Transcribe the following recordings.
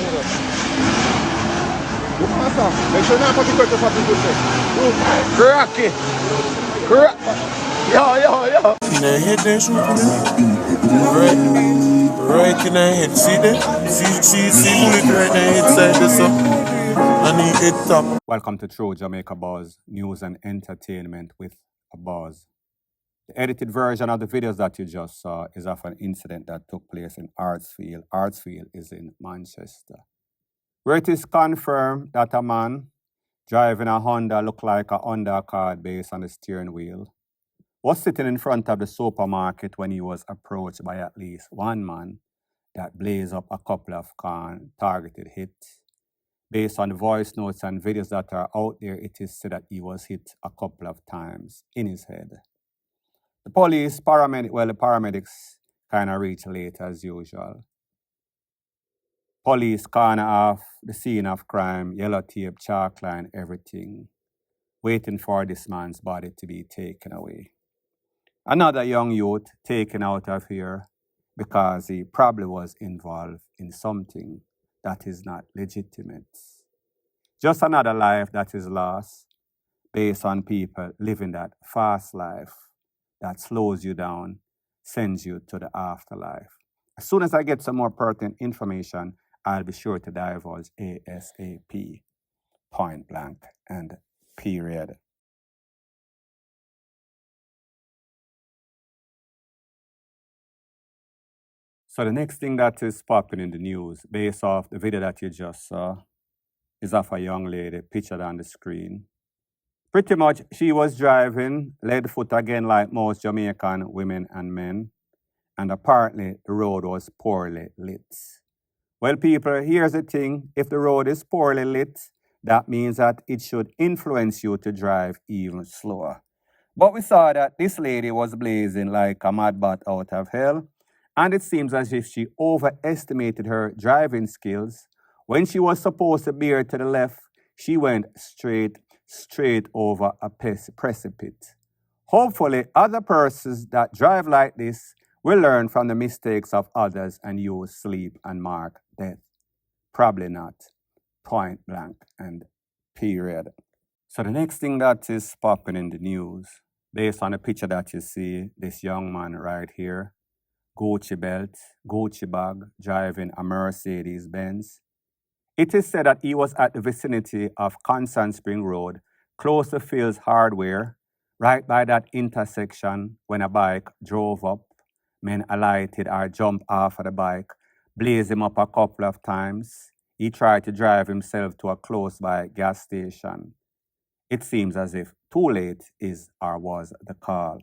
Make sure not put the curtains up in good shape. Cracky. Yo. In the head there, shoot right in the head. See there? See bullet right in the head side there, so. And the head top. Welcome to True Jamaica Buzz, news and entertainment with a buzz. The edited version of the videos that you just saw is of an incident that took place in Artsfield. Artsfield is in Manchester, where it is confirmed that a man driving a Honda looked like a Honda card based on the steering wheel was sitting in front of the supermarket when he was approached by at least one man that blazed up a couple of targeted hits. Based on the voice notes and videos that are out there, it is said that he was hit a couple of times in his head. The paramedics kind of reached late as usual. Police corner off the scene of crime, yellow tape, chalk line, everything, waiting for this man's body to be taken away. Another young youth taken out of here because he probably was involved in something that is not legitimate. Just another life that is lost based on people living that fast life that slows you down, sends you to the afterlife. As soon as I get some more pertinent information, I'll be sure to divulge ASAP, point blank and period. So the next thing that is popping in the news, based off the video that you just saw, is of a young lady pictured on the screen. Pretty much, she was driving, lead foot again like most Jamaican women and men, and apparently the road was poorly lit. Well, people, here's the thing. If the road is poorly lit, that means that it should influence you to drive even slower. But we saw that this lady was blazing like a mad bat out of hell, and it seems as if she overestimated her driving skills. When she was supposed to veer to the left, she went straight over a precipice. Hopefully, other persons that drive like this will learn from the mistakes of others and use sleep and mark death. Probably not. Point blank and period. So the next thing that is popping in the news, based on the picture that you see, this young man right here, Gucci belt, Gucci bag, driving a Mercedes-Benz. It is said that he was at the vicinity of Constant Spring Road, close to Phil's Hardware, right by that intersection when a bike drove up. Men alighted or jumped off of the bike, blazed him up a couple of times. He tried to drive himself to a close-by gas station. It seems as if too late is or was the call.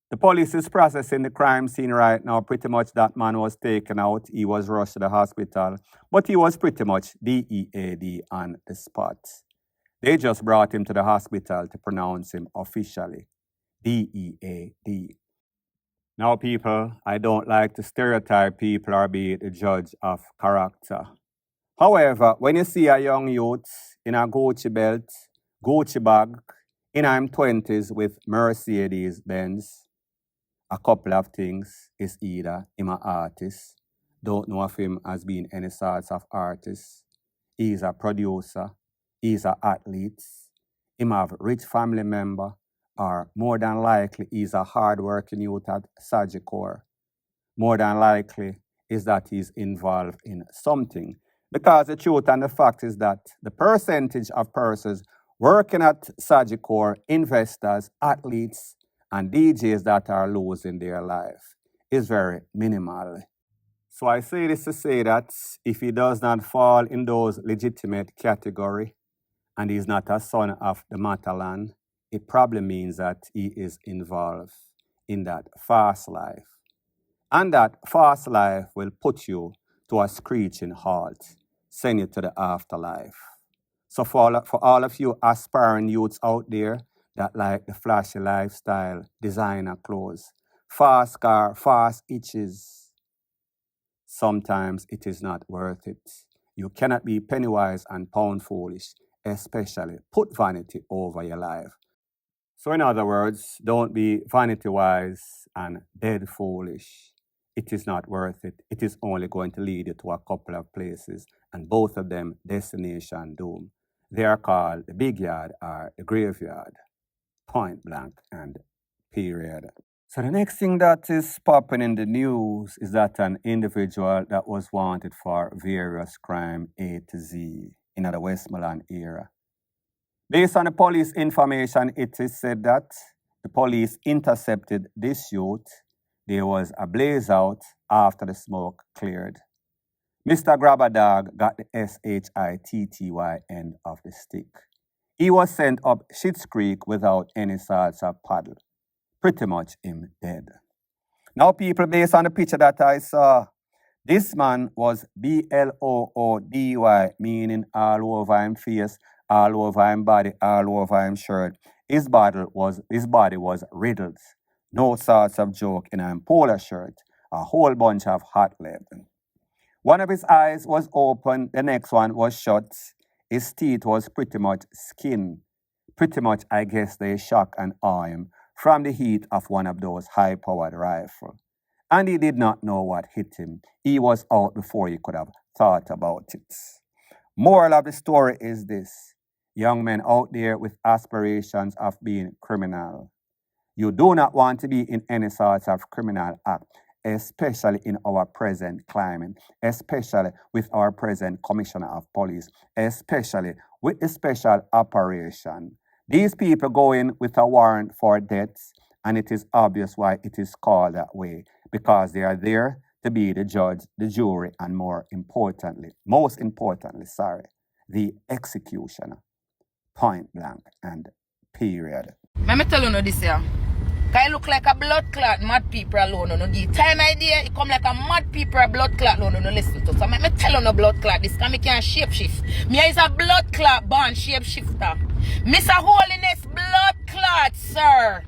The police is processing the crime scene right now. Pretty much that man was taken out. He was rushed to the hospital, but he was pretty much DEAD on the spot. They just brought him to the hospital to pronounce him officially DEAD. Now, people, I don't like to stereotype people or be the judge of character. However, when you see a young youth in a Gucci belt, Gucci bag, in his 20s with Mercedes-Benz, a couple of things is either him an artist, don't know of him as being any sorts of artist, he's a producer, he's an athlete, him have rich family member, or more than likely he's a hard-working youth at Sagicor. More than likely is that he's involved in something. Because the truth and the fact is that the percentage of persons working at Sagicor, investors, athletes, and DJs that are losing their life is very minimal. So I say this to say that if he does not fall in those legitimate category and he's not a son of the Matalan, it probably means that he is involved in that fast life. And that fast life will put you to a screeching halt, send you to the afterlife. So for all of you aspiring youths out there that like the flashy lifestyle, designer clothes, fast car, fast itches, sometimes it is not worth it. You cannot be penny wise and pound foolish, especially put vanity over your life. So in other words, don't be vanity wise and dead foolish. it is not worth it. It is only going to lead you to a couple of places, and both of them destination doom. They are called the big yard or the graveyard, point blank and period. So the next thing that is popping in the news is that an individual that was wanted for various crime A to Z in the Westmoreland era. Based on the police information, it is said that the police intercepted this youth. There was a blaze out after the smoke cleared. Mr. Grabadog got the SHITTY end of the stick. He was sent up Schitt's Creek without any sorts of paddle. Pretty much him dead. Now, people, based on the picture that I saw, this man was BLOODY, meaning all over him face, all over him body, all over him shirt. His body was riddled. No sorts of joke in a polo shirt. A whole bunch of hot lead. One of his eyes was open, the next one was shut. His teeth was pretty much skin. Pretty much, I guess, they shock and awe him from the heat of one of those high-powered rifles. And he did not know what hit him. He was out before he could have thought about it. Moral of the story is this. Young men out there with aspirations of being criminal. You do not want to be in any sort of criminal act, especially in our present climate, especially with our present Commissioner of Police, especially with the special operation. These people go in with a warrant for deaths, and it is obvious why it is called that way, because they are there to be the judge, the jury, and most importantly, the executioner. Point blank and period. Let me tell you this here. Cause it look like a blood clot, mad people alone. No give time idea, it come like a mad people a blood clot no listen to. So let me tell you no blood clot this, cause me can shape shift. Me is a blood clot born shape shifter. Mr. Holiness blood clot, sir.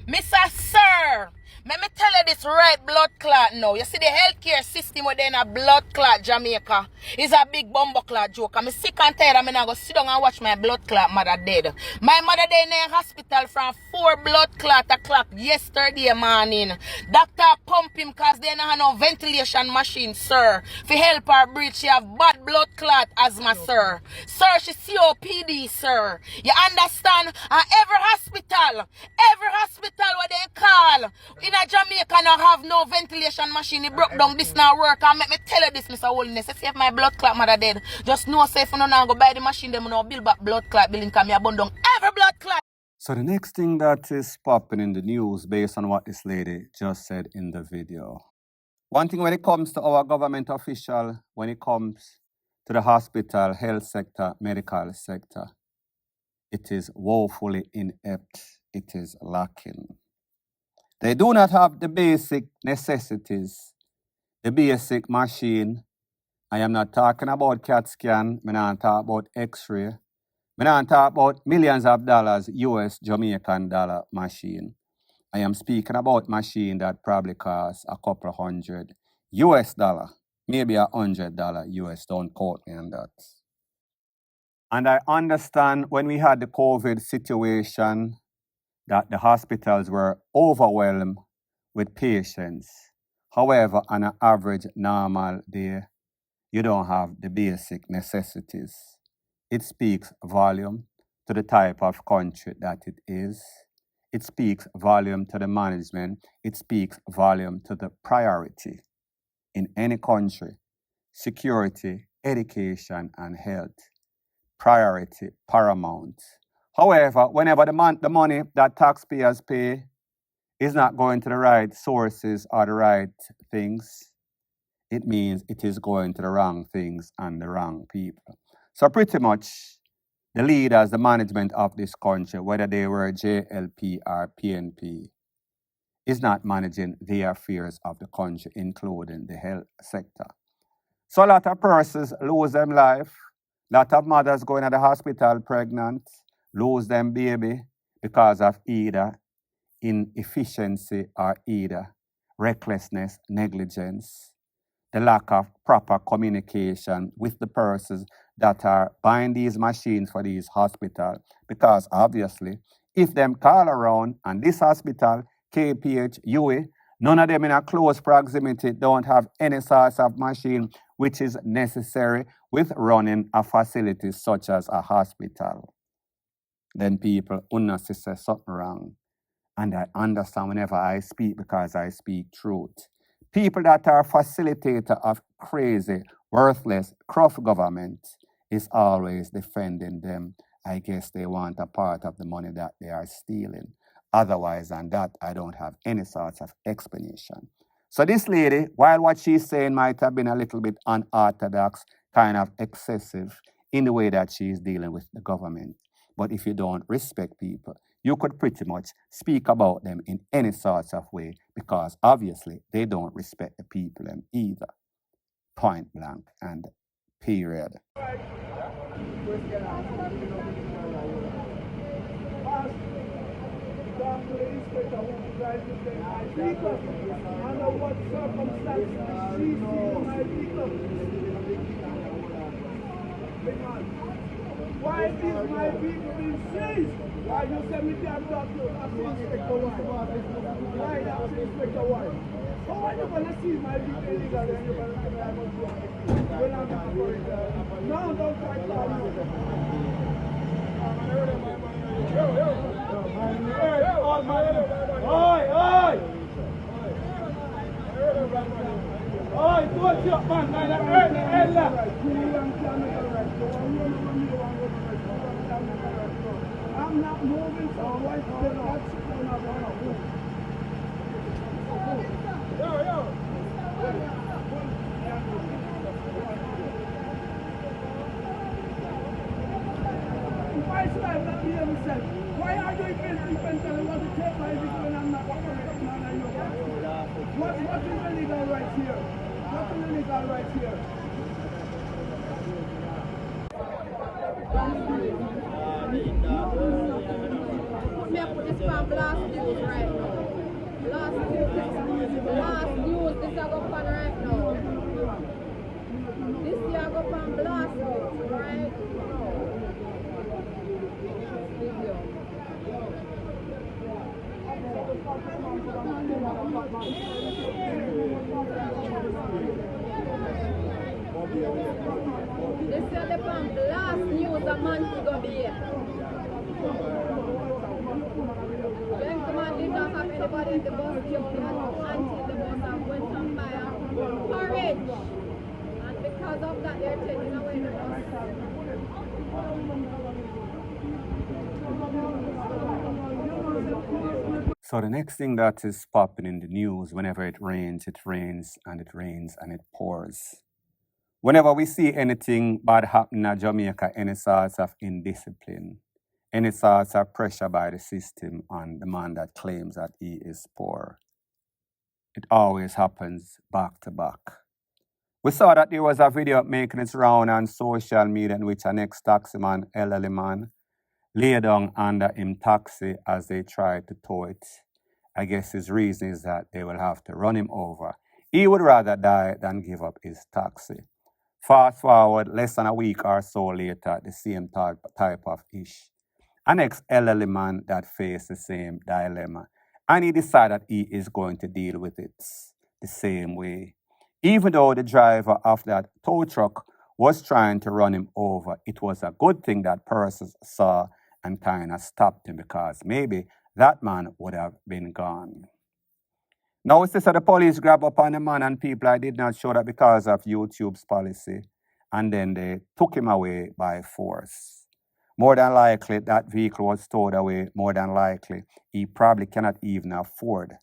Mr. Sir. Let me tell you this right blood clot now. You see the healthcare system within a blood clot Jamaica is a big bumbo clot joke. I'm sick and tired. I'm gonna go sit down and watch my blood clot mother dead. My mother dead in the hospital from 4 blood clot o'clock yesterday morning. Doctor pump him cause they don't have no ventilation machine, sir. For help her breathe, she have bad blood clot asthma, sir. Sir, she COPD, sir. You understand? And every hospital where they call in a Jamaica now have no ventilation machine. It broke down. This now work. And let me tell you this, Mr. Holiness. If my blood clot mother dead, just know say if you don't go buy the machine, them no build back blood clot building because me abund down every blood clot. So the next thing that is popping in the news based on what this lady just said in the video. One thing when it comes to our government official, when it comes to the hospital, health sector, medical sector, it is woefully inept. It is lacking. They do not have the basic necessities, the basic machine. I am not talking about CAT scan. I'm not talking about X-ray. I'm not talking about millions of dollars US Jamaican dollar machine. I am speaking about machine that probably costs a couple $100 US, maybe $100 US. Don't quote me on that. And I understand when we had the COVID situation that the hospitals were overwhelmed with patients. However, on an average normal day, you don't have the basic necessities. It speaks volume to the type of country that it is. It speaks volume to the management. It speaks volume to the priority in any country. Security, education, and health. Priority, paramount. However, whenever the money that taxpayers pay is not going to the right sources or the right things, it means it is going to the wrong things and the wrong people. So pretty much the leaders, the management of this country, whether they were JLP or PNP, is not managing the affairs of the country, including the health sector. So a lot of persons lose their life. A lot of mothers going to the hospital pregnant, lose them baby because of either inefficiency or either recklessness, negligence, the lack of proper communication with the persons that are buying these machines for these hospitals. Because obviously, if them call around and this hospital, KPH, UE, None of them in a close proximity don't have any sort of machine which is necessary with running a facility such as a hospital. Then people unnecessarily say something wrong. And I understand whenever I speak because I speak truth. People that are facilitator of crazy, worthless, corrupt government is always defending them. I guess they want a part of the money that they are stealing. Otherwise than that, I don't have any sort of explanation. So this lady, while what she's saying might have been a little bit unorthodox, kind of excessive in the way that she's dealing with the government. But if you don't respect people, you could pretty much speak about them in any sort of way because obviously they don't respect the people them either. Point blank and period. Why is my people being seized? Why you send me down to Inspector White? Why that's Inspector White? So why you gonna seize my people illegally and you're gonna say I was wrong? When I'm not going no, don't try to call me. Oi! Oi, don't you man, I'm not moving from white to that's Why should I not be able to say? Why are you even telling what to take my vehicle when I'm not operating on a yoke? What is illegal right here? What's illegal right here? Me put this from last news right now. Last news, this I go on right now. This year I go on blast news, right? This year they on blast news a month ago here. Gentleman did not have anybody in the bus queue until the bus went on by a porridge. And because of that, they're taking away the bus. So the next thing that is popping in the news, whenever it rains and it rains and it pours. Whenever we see anything bad happening in Jamaica, any sorts of indiscipline, any sorts of pressure by the system on the man that claims that he is poor, it always happens back to back. We saw that there was a video making its round on social media in which an ex-taxi man, elderly man, lay down under him taxi as they tried to tow it. I guess his reason is that they will have to run him over. He would rather die than give up his taxi. Fast forward less than a week or so later, the same type of ish. An ex-elderly man that faced the same dilemma. And he decided he is going to deal with it the same way. Even though the driver of that tow truck was trying to run him over, it was a good thing that person saw and kind of stopped him because maybe that man would have been gone. Now, it's just that the police grab up on the man and people I did not show that because of YouTube's policy, and then they took him away by force. More than likely, that vehicle was towed away. More than likely, he probably cannot even afford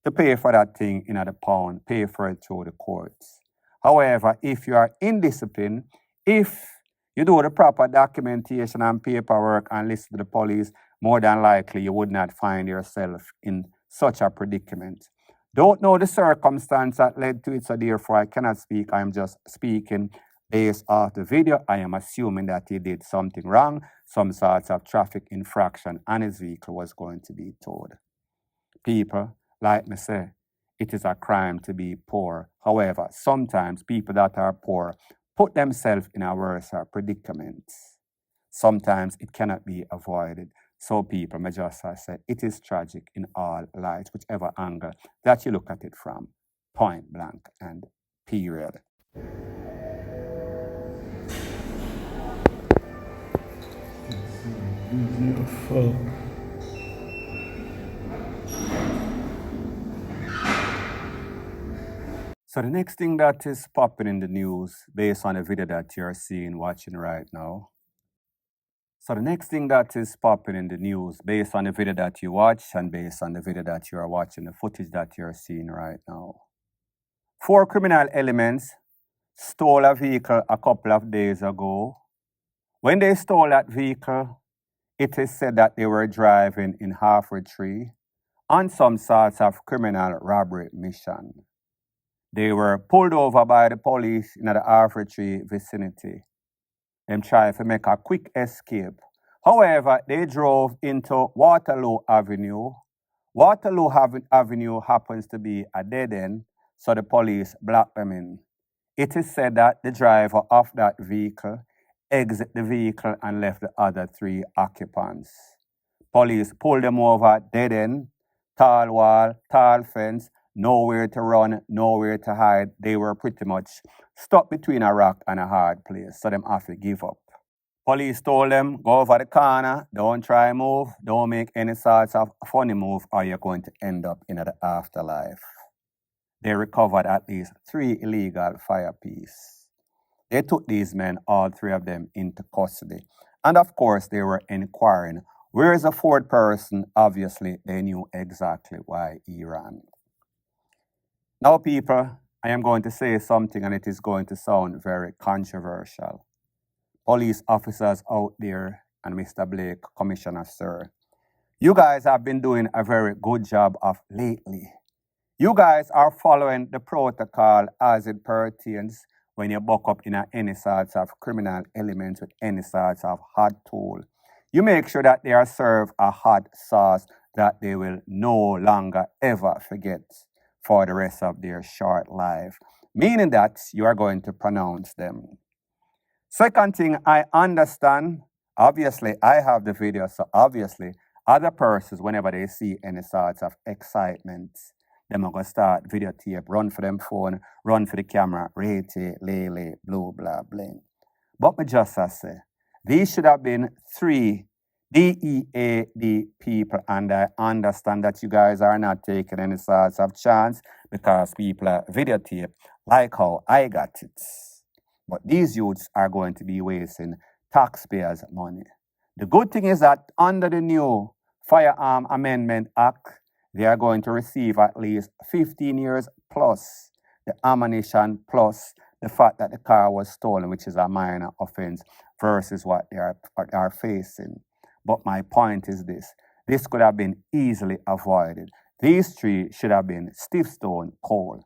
to pay for that thing in the pound, pay for it through the courts. However, if you are indisciplined, if you do the proper documentation and paperwork and listen to the police, more than likely you would not find yourself in such a predicament. Don't know the circumstance that led to it, so therefore I cannot speak. I'm just speaking based off the video. I am assuming that he did something wrong, some sorts of traffic infraction, and his vehicle was going to be towed. People, like me say, it is a crime to be poor. However, sometimes people that are poor put themselves in a worse predicament. Sometimes it cannot be avoided. So people, may just say, it is tragic in all lights, whichever angle that you look at it from, point blank and period. So the next thing that is popping in the news based on the video that you're seeing, watching right now. So the next thing that is popping in the news based on the video that you watch and based on the video that you are watching, the footage that you're seeing right now. 4 criminal elements stole a vehicle a couple of days ago. When they stole that vehicle, it is said that they were driving in Halfway Tree on some sorts of criminal robbery mission. They were pulled over by the police in the Halfway Tree vicinity. Them tried to make a quick escape. However, they drove into Waterloo Avenue. Waterloo Avenue happens to be a dead end, so the police blocked them in. It is said that the driver of that vehicle exited the vehicle and left the other 3 occupants. Police pulled them over, dead end, tall wall, tall fence, nowhere to run, nowhere to hide. They were pretty much stuck between a rock and a hard place, so them have to give up. Police told them, go over the corner, don't try move, don't make any sorts of funny move or you're going to end up in the afterlife. They recovered at least 3 illegal fire pieces. They took these men, all 3 of them, into custody. And of course, they were inquiring, where is the 4th person? Obviously, they knew exactly why he ran. Now, people, I am going to say something and it is going to sound very controversial. Police officers out there and Mr. Blake, Commissioner, sir, you guys have been doing a very good job of lately. You guys are following the protocol as it pertains when you buck up in any sorts of criminal elements with any sorts of hot tool. You make sure that they are served a hot sauce that they will no longer ever forget for the rest of their short life, meaning that you are going to pronounce them. Second thing, I understand, obviously I have the video, so obviously other persons, whenever they see any sorts of excitement, them are going to start videotape, run for them phone, run for the camera, rate, lele, blue, blah, bling. But me just say, these should have been 3 DEAD people, and I understand that you guys are not taking any sorts of chance because people are videotape like how I got it. But these youths are going to be wasting taxpayers' money. The good thing is that under the new Firearm Amendment Act, they are going to receive at least 15 years plus the ammunition plus the fact that the car was stolen, which is a minor offense, versus what they are facing. But my point is this could have been easily avoided. These 3 should have been stiff stone cold,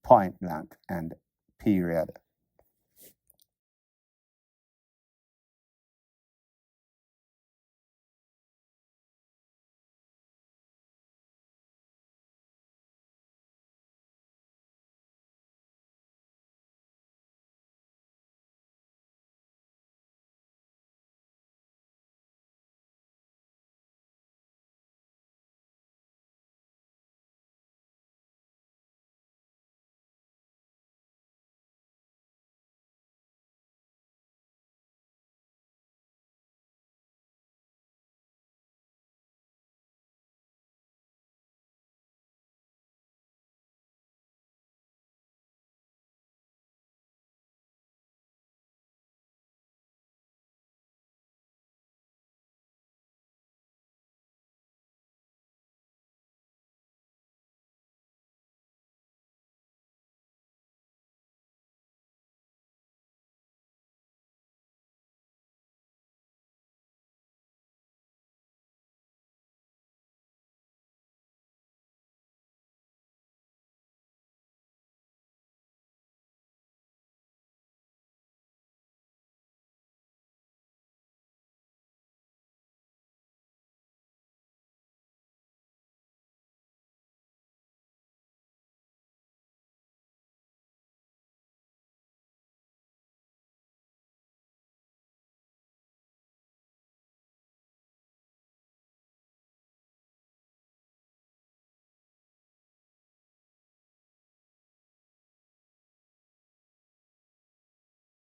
point blank, and period.